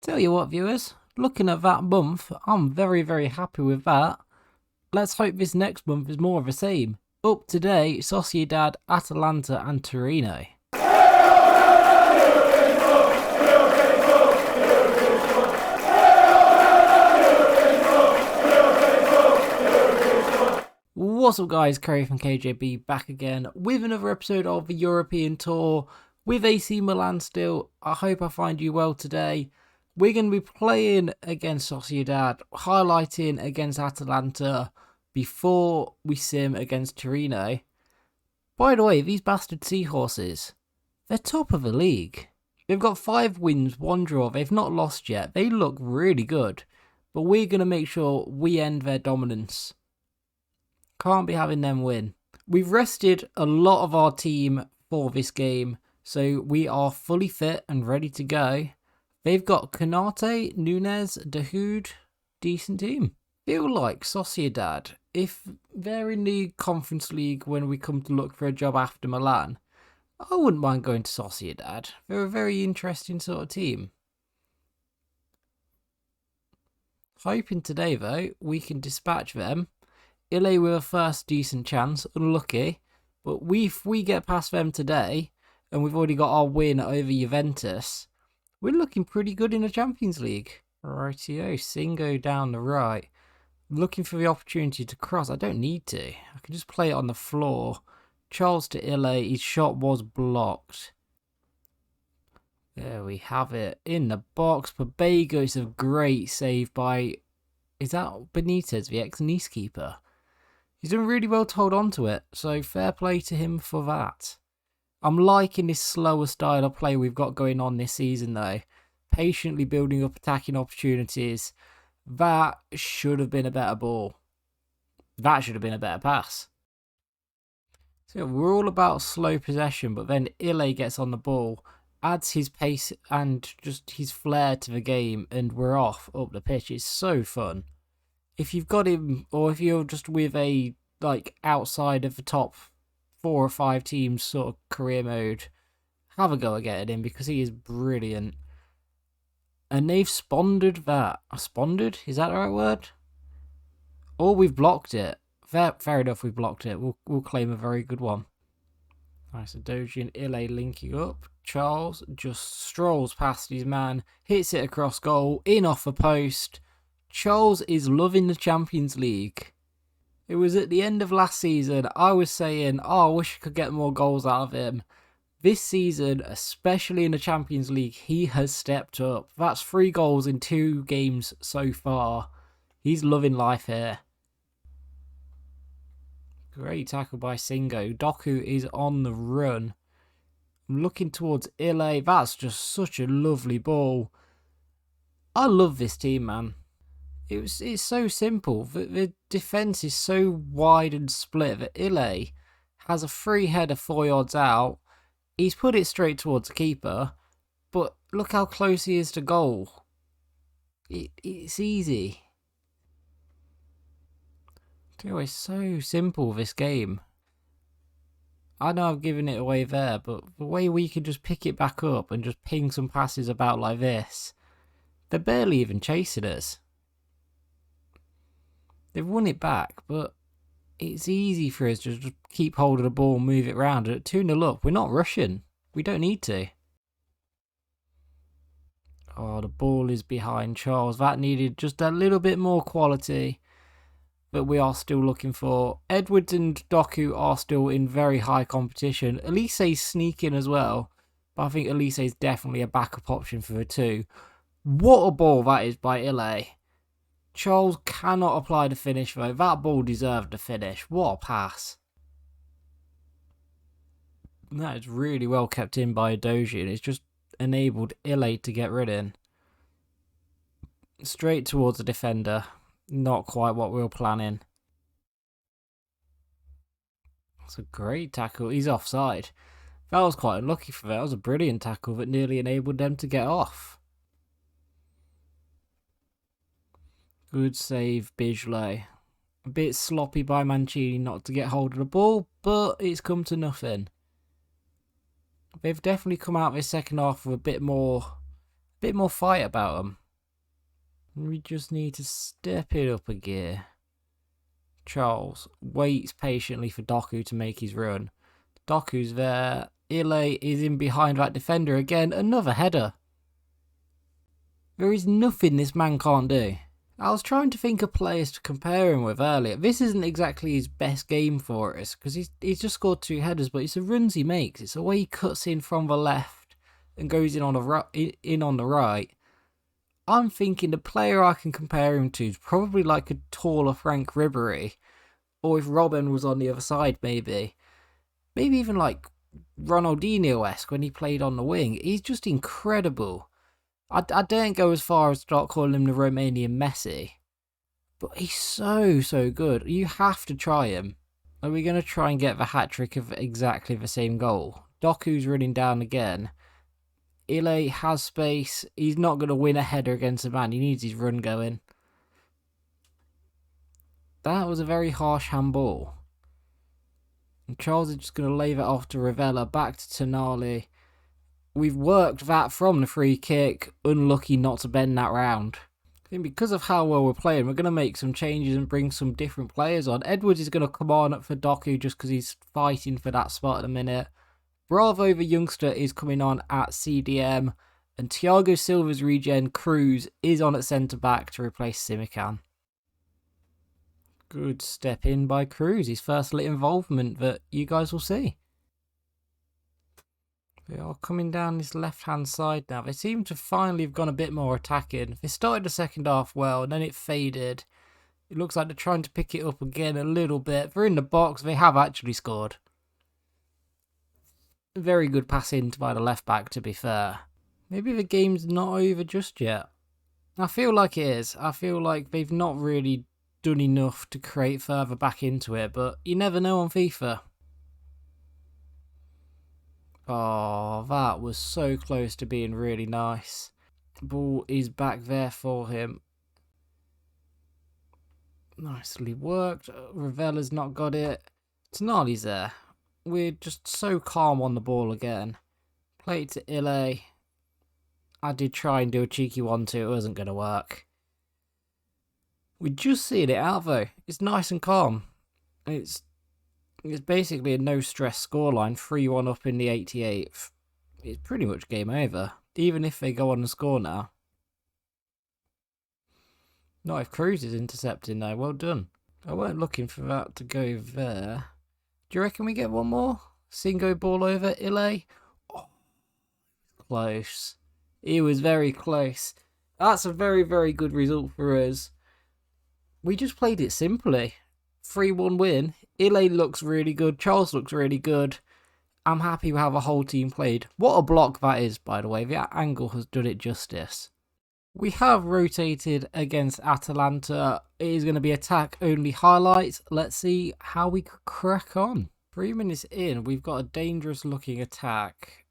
Tell you what, viewers, looking at that month, I'm very happy with that. Let's hope this next month is more of the same. Up today, Sociedad, Atalanta and Torino. What's up guys, Curry from KJB back again with another episode of the European Tour with AC Milan still. I hope I find you well today. We're going to be playing against Sociedad, highlighting against Atalanta before we sim against Torino. By the way, these bastard seahorses, they're top of the league. They've got 5 wins, 1 draw, they've not lost yet. They look really good, but we're going to make sure we end their dominance. Can't be having them win. We've rested a lot of our team for this game, so we are fully fit and ready to go. They've got Canate, Nunes, Dahoud, decent team. Feel like Sociedad, if they're in the Conference League when we come to look for a job after Milan, I wouldn't mind going to Sociedad. They're a very interesting sort of team. Hoping today though, we can dispatch them. Ille with a first decent chance, unlucky, but if we get past them today, and we've already got our win over Juventus, we're looking pretty good in the Champions League. Rightio, Singo down the right. Looking for the opportunity to cross. I don't need to. I can just play it on the floor. Charles to Ille. His shot was blocked. There we have it. In the box. Pabego's a great save by... Is that Benitez, the ex-Nice keeper? He's done really well to hold on to it. So fair play to him for that. I'm liking this slower style of play we've got going on this season though. Patiently building up attacking opportunities. That should have been a better ball. That should have been a better pass. So we're all about slow possession, but then Ille gets on the ball, adds his pace and just his flair to the game, and we're off up the pitch. It's so fun. If you've got him, or if you're just with a, like, outside of the top 4 or 5 teams sort of career mode, have a go at getting him because he is brilliant. And they've sponded that. Sponded? Is that the right word? Or we've blocked it. Fair enough, we've blocked it. We'll claim a very good one. Nice, so Doji and Ille linking up. Charles just strolls past his man, hits it across goal, in off the post. Charles is loving the Champions League. It was at the end of last season, I was saying, oh, I wish I could get more goals out of him. This season, especially in the Champions League, he has stepped up. That's 3 goals in 2 games so far. He's loving life here. Great tackle by Singo. Doku is on the run. I'm looking towards Ille. That's just such a lovely ball. I love this team, man. It's so simple. The defence is so wide and split that Ille has a free header 4 yards out. He's put it straight towards the keeper, but look how close he is to goal. It's easy. It's so simple, this game. I know I've given it away there, but the way we can just pick it back up and just ping some passes about like this, they're barely even chasing us. They've won it back, but it's easy for us to just keep hold of the ball and move it around. At 2-0 up, we're not rushing. We don't need to. Oh, the ball is behind Charles. That needed just a little bit more quality. But we are still looking for... Edwards and Doku are still in very high competition. Elise's sneaking as well. But I think Elise is definitely a backup option for the 2. What a ball that is by Ille. Charles cannot apply the finish though. That ball deserved the finish. What a pass. That is really well kept in by Doji, and it's just enabled Ille to get rid in. Straight towards the defender. Not quite what we were planning. That's a great tackle. He's offside. That was quite unlucky for that. That was a brilliant tackle that nearly enabled them to get off. Good save, Bijlow. A bit sloppy by Mancini not to get hold of the ball, but it's come to nothing. They've definitely come out this second half with a bit more bit more fight about them. We just need to step it up a gear. Charles waits patiently for Doku to make his run. Doku's there. Ille is in behind that defender again. Another header. There is nothing this man can't do. I was trying to think of players to compare him with earlier. This isn't exactly his best game for us because he's just scored 2 headers, but it's the runs he makes. It's the way he cuts in from the left and goes in on the right. I'm thinking the player I can compare him to is probably like a taller Frank Ribery, or if Robin was on the other side, maybe even like Ronaldinho-esque when he played on the wing. He's just incredible. I don't go as far as start calling him the Romanian Messi, but he's so good. You have to try him. Are we going to try and get the hat-trick of exactly the same goal? Doku's running down again. Ille has space. He's not going to win a header against a man. He needs his run going. That was a very harsh handball. And Charles is just going to lay that off to Ravella. Back to Tonali. We've worked that from the free kick. Unlucky not to bend that round. I think because of how well we're playing, we're going to make some changes and bring some different players on. Edwards is going to come on for Doku just because he's fighting for that spot at a minute. Bravo, the youngster, is coming on at CDM. And Thiago Silva's regen, Cruz, is on at centre-back to replace Simican. Good step in by Cruz. His first lit involvement that you guys will see. They are coming down this left-hand side now. They seem to finally have gone a bit more attacking. They started the second half well, and then it faded. It looks like they're trying to pick it up again a little bit. They're in the box. They have actually scored. Very good pass in by the left-back, to be fair. Maybe the game's not over just yet. I feel like it is. I feel like they've not really done enough to create further back into it, but you never know on FIFA. Oh, that was so close to being really nice. The ball is back there for him. Nicely worked. Ravella's not got it. Tonali's there. We're just so calm on the ball again. Play it to Ille. I did try and do a cheeky 1-2. It wasn't going to work. We're just seeing it out though. It's nice and calm. It's basically a no-stress scoreline, 3-1 up in the 88th. It's pretty much game over, even if they go on and score now. Not if Cruz is intercepting though, well done. I weren't looking for that to go there. Do you reckon we get one more? Singo ball over, Ille? Oh, close. It was very close. That's a very, very good result for us. We just played it simply. 3-1 win. Ille looks really good. Charles looks really good. I'm happy with how the whole team played. What a block that is, by the way. The angle has done it justice. We have rotated against Atalanta. It is going to be attack only highlights. Let's see how we crack on. 3 minutes in, we've got a dangerous looking attack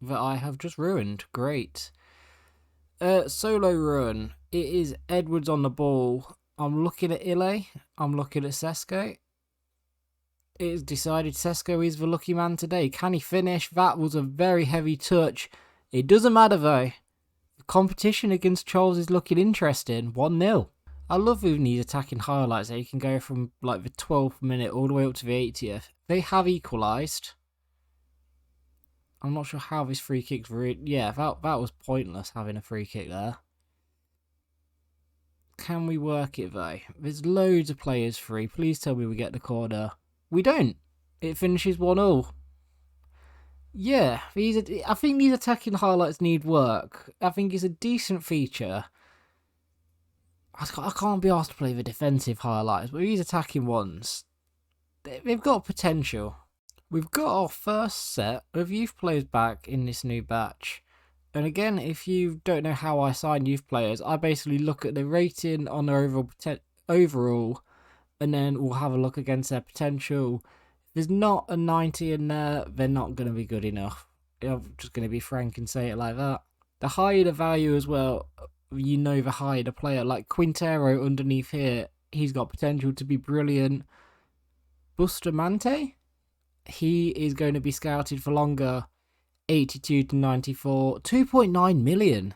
that I have just ruined. Great. Solo run. It is Edwards on the ball. I'm looking at Ille. I'm looking at Sesko. It is decided Sesko is the lucky man today. Can he finish? That was a very heavy touch. It doesn't matter though. The competition against Charles is looking interesting. 1-0. I love moving these attacking highlights. You can go from like the 12th minute all the way up to the 80th. They have equalised. I'm not sure how this free kick's yeah, that was pointless having a free kick there. Can we work it though? There's loads of players free. Please tell me we get the corner. We don't. It finishes 1-0. Yeah, I think these attacking highlights need work. I think it's a decent feature. I can't be asked to play the defensive highlights, but these attacking ones, they've got potential. We've got our first set of youth players back in this new batch. And again, if you don't know how I assign youth players, I basically look at the rating on their overall, and then we'll have a look against their potential. If there's not a 90 in there, they're not going to be good enough. I'm just going to be frank and say it like that. The higher the value as well, you know, the higher the player. Like Quintero underneath here, he's got potential to be brilliant. Bustamante, he is going to be scouted for longer. 82 to 94, 2.9 million.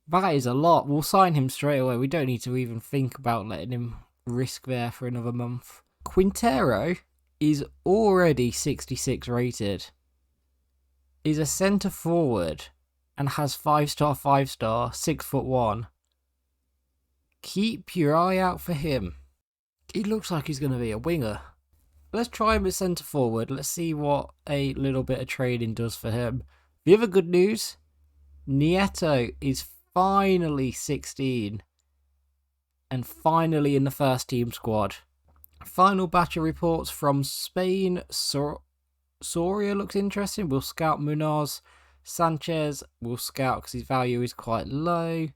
That is a lot. We'll sign him straight away. We don't need to even think about letting him risk there for another month. Quintero is already 66 rated. Is a centre forward and has 5-star, 5-star, 6'1". Keep your eye out for him. He looks like he's going to be a winger. Let's try him at centre forward. Let's see what a little bit of trading does for him. The other good news, Nieto is finally 16 and finally in the first team squad. Final batch of reports from Spain. Soria looks interesting. We'll scout Munoz. Sanchez we'll scout because his value is quite low.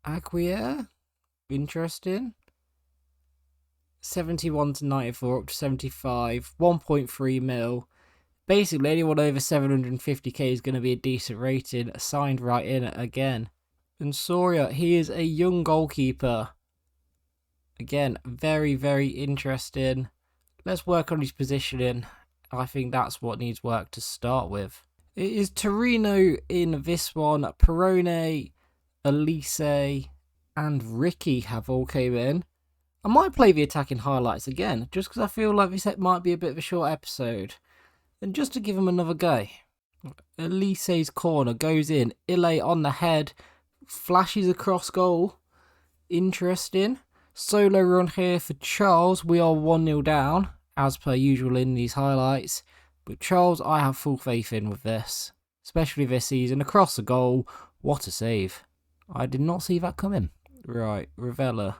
Aguirre, interesting. 71 to 94 up to 75. 1.3 mil. Basically, anyone over 750k is going to be a decent rating. Signed right in again. And Soria, he is a young goalkeeper. Again, very, very interesting. Let's work on his positioning. I think that's what needs work to start with. It is Torino in this one. Perone, Ille, and Ricky have all came in. I might play the attacking highlights again, just because I feel like this might be a bit of a short episode. And just to give him another go. Elise's corner goes in. Ille on the head. Flashes across goal. Interesting. Solo run here for Charles. We are 1-0 down, as per usual in these highlights. But Charles, I have full faith in with this. Especially this season. Across the goal. What a save. I did not see that coming. Right, Ravella.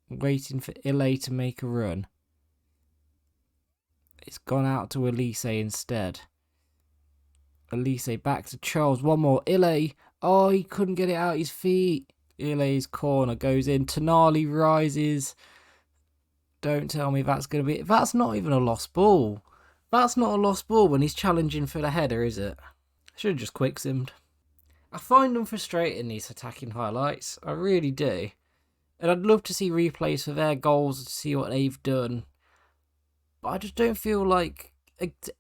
Waiting for Ille to make a run. It's gone out to Elise instead. Elise back to Charles. One more. Ille. Oh, he couldn't get it out his feet. Ille's corner goes in. Tonali rises. Don't tell me that's going to be... That's not even a lost ball. That's not a lost ball when he's challenging for the header, is it? Should have just quick-simmed. I find them frustrating, these attacking highlights. I really do. And I'd love to see replays for their goals to see what they've done. But I just don't feel like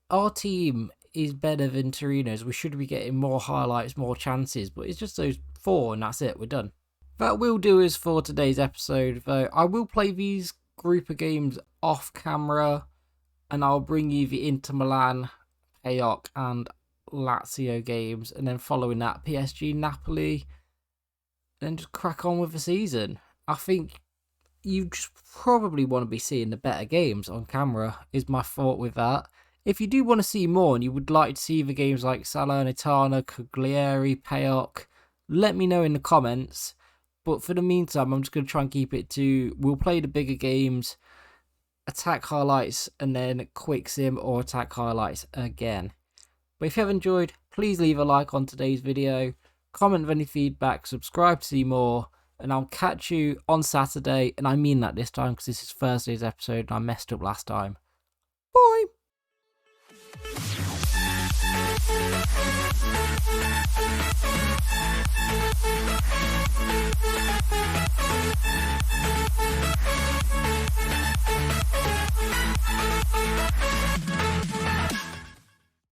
our team is better than Torino's. We should be getting more highlights, more chances. But it's just those 4 and that's it. We're done. That will do us for today's episode, though. I will play these group of games off camera. And I'll bring you the Inter Milan, PAOK and Lazio games. And then following that, PSG, Napoli. And then just crack on with the season. I think you just probably want to be seeing the better games on camera, is my thought with that. If you do want to see more and you would like to see the games like Salernitana, Cagliari, PAOK, let me know in the comments. But for the meantime, I'm just going to try and keep it to, we'll play the bigger games, attack highlights, and then quick sim or attack highlights again. But if you have enjoyed, please leave a like on today's video, comment with any feedback, subscribe to see more. And I'll catch you on Saturday. And I mean that this time because this is Thursday's episode and I messed up last time. Bye.